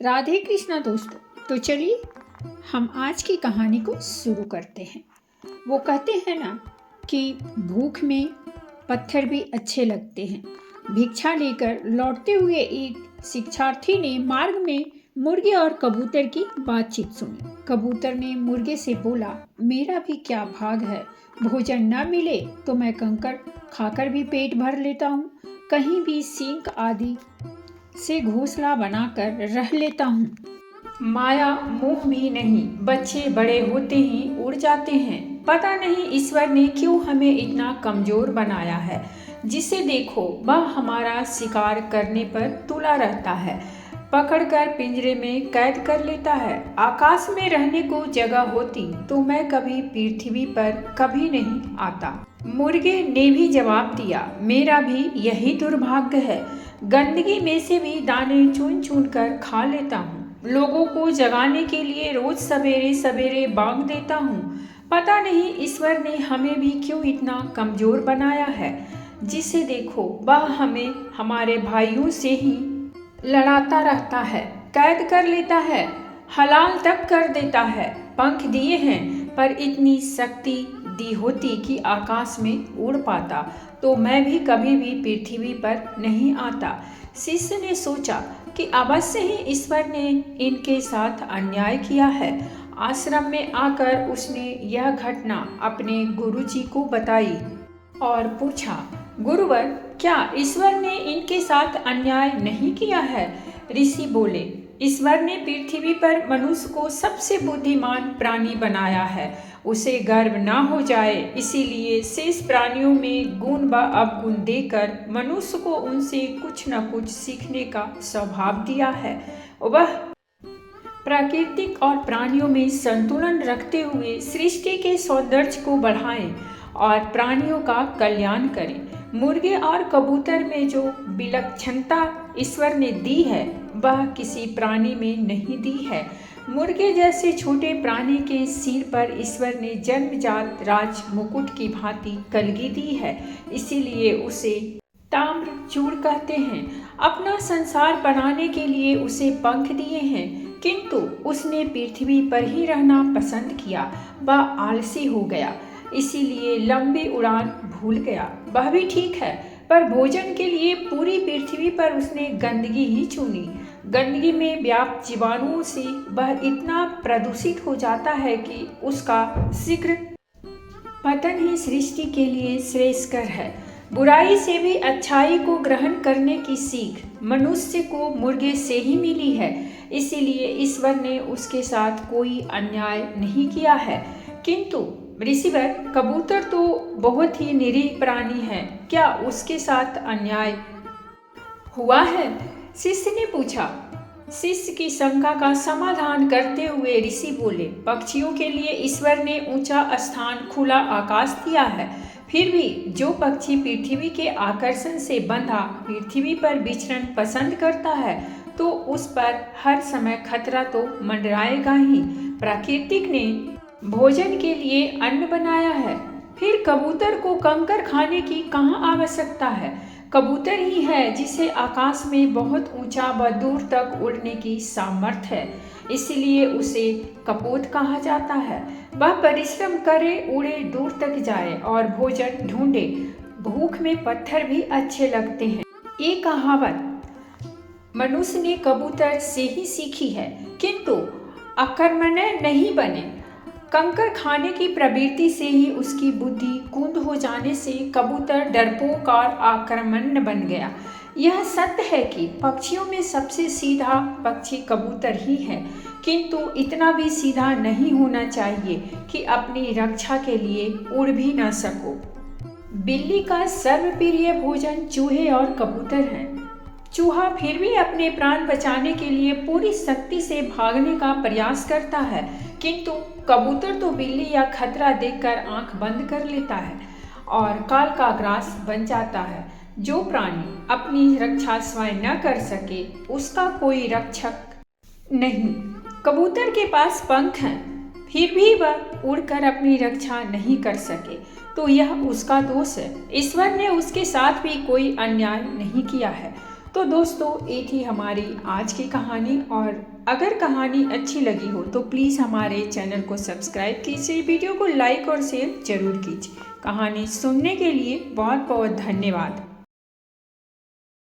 राधे कृष्णा दोस्तों। तो चलिए हम आज की कहानी को शुरू करते हैं। वो कहते हैं ना कि भूख में पत्थर भी अच्छे लगते हैं। भिक्षा लेकर लौटते हुए एक शिक्षार्थी ने मार्ग में मुर्गे और कबूतर की बातचीत सुनी। कबूतर ने मुर्गे से बोला, मेरा भी क्या भाग है, भोजन न मिले तो मैं कंकर खाकर भी पेट भर लेता हूँ, कहीं भी सींग आदि से घोंसला बनाकर रह लेता हूँ। माया मोह भी नहीं, बच्चे बड़े होते ही उड़ जाते हैं। पता नहीं ईश्वर ने क्यों हमें इतना कमजोर बनाया है। जिसे देखो वह हमारा शिकार करने पर तुला रहता है, पकड़कर पिंजरे में कैद कर लेता है। आकाश में रहने को जगह होती तो मैं कभी पृथ्वी पर कभी नहीं आता। मुर्गे ने भी जवाब दिया, मेरा भी यही दुर्भाग्य है, गंदगी में से भी दाने चुन चुन कर खा लेता हूँ। लोगों को जगाने के लिए रोज सवेरे सवेरे बांग देता हूँ। पता नहीं ईश्वर ने हमें भी क्यों इतना कमजोर बनाया है। जिसे देखो वह हमें हमारे भाइयों से ही लड़ाता रहता है, कैद कर लेता है, हलाल तक कर देता है। पंख दिए हैं पर इतनी शक्ति दी होती कि आकाश में उड़ पाता तो मैं भी कभी भी पृथ्वी पर नहीं आता। शिष्य ने सोचा कि अवश्य ही ईश्वर ने इनके साथ अन्याय किया है। आश्रम में आकर उसने यह घटना अपने गुरुजी को बताई और पूछा, गुरुवर, क्या ईश्वर ने इनके साथ अन्याय नहीं किया है? ऋषि बोले, ईश्वर ने पृथ्वी पर मनुष्य को सबसे बुद्धिमान प्राणी बनाया है। उसे गर्व न हो जाए इसीलिए शेष प्राणियों में गुण व अवगुण देकर मनुष्य को उनसे कुछ न कुछ सीखने का स्वभाव दिया है। वह प्राकृतिक और प्राणियों में संतुलन रखते हुए सृष्टि के सौंदर्य को बढ़ाएं और प्राणियों का कल्याण करें। मुर्गे और कबूतर में जो विलक्षणता ईश्वर ने दी है वह किसी प्राणी में नहीं दी है। मुर्गे जैसे छोटे प्राणी के सिर पर ईश्वर ने जन्मजात राज मुकुट की भांति कलगी दी है, इसीलिए उसे ताम्रचूड़ कहते हैं। अपना संसार बनाने के लिए उसे पंख दिए हैं, किंतु उसने पृथ्वी पर ही रहना पसंद किया। वह आलसी हो गया, इसीलिए लंबी उड़ान भूल गया। वह भी ठीक है, पर भोजन के लिए पूरी पृथ्वी पर उसने गंदगी ही चुनी। गंदगी में व्याप्त जीवाणुओं से वह इतना प्रदूषित हो जाता है कि उसका शीघ्र पतन ही सृष्टि के लिए श्रेयस्कर है। बुराई से भी अच्छाई को ग्रहण करने की सीख मनुष्य को मुर्गे से ही मिली है, इसीलिए ईश्वर ने उसके साथ कोई अन्याय नहीं किया है। किंतु ऋषिवर, कबूतर तो बहुत ही निरीह प्राणी है, क्या उसके साथ अन्याय हुआ है? शिष्य ने पूछा। शिष्य की शंका का समाधान करते हुए ऋषि बोले, पक्षियों के लिए ईश्वर ने ऊंचा स्थान, खुला आकाश दिया है। फिर भी जो पक्षी पृथ्वी के आकर्षण से बंधा पृथ्वी पर विचरण पसंद करता है तो उस पर हर समय खतरा तो मंडराएगा ही। प्राकृतिक ने भोजन के लिए अन्न बनाया है, फिर कबूतर को कंकर खाने की कहाँ आवश्यकता है? कबूतर ही है जिसे आकाश में बहुत ऊंचा व दूर तक उड़ने की सामर्थ्य है, इसलिए उसे कपोत कहा जाता है। वह परिश्रम करे, उड़े, दूर तक जाए और भोजन ढूंढे। भूख में पत्थर भी अच्छे लगते हैं, ये कहावत मनुष्य ने कबूतर से ही सीखी है, किंतु अकर्मण्य नहीं बने। कंकर खाने की प्रवृत्ति से ही उसकी बुद्धि कुंद हो जाने से कबूतर डरपोक और आक्रामक बन गया। यह सत्य है कि पक्षियों में सबसे सीधा पक्षी कबूतर ही है, किंतु इतना भी सीधा नहीं होना चाहिए कि अपनी रक्षा के लिए उड़ भी न सको। बिल्ली का सर्वप्रिय भोजन चूहे और कबूतर हैं। चूहा फिर भी अपने प्राण बचाने के लिए पूरी शक्ति से भागने का प्रयास करता है, किंतु कबूतर तो बिल्ली या खतरा देखकर आंख बंद कर लेता है और काल का ग्रास बन जाता है। जो प्राणी अपनी रक्षा स्वयं न कर सके उसका कोई रक्षक नहीं। कबूतर के पास पंख हैं, फिर भी वह उड़कर अपनी रक्षा नहीं कर सके तो यह उसका दोष है। ईश्वर ने उसके साथ भी कोई अन्याय नहीं किया है। तो दोस्तों ये थी हमारी आज की कहानी, और अगर कहानी अच्छी लगी हो तो प्लीज़ हमारे चैनल को सब्सक्राइब कीजिए, वीडियो को लाइक और शेयर जरूर कीजिए। कहानी सुनने के लिए बहुत बहुत धन्यवाद।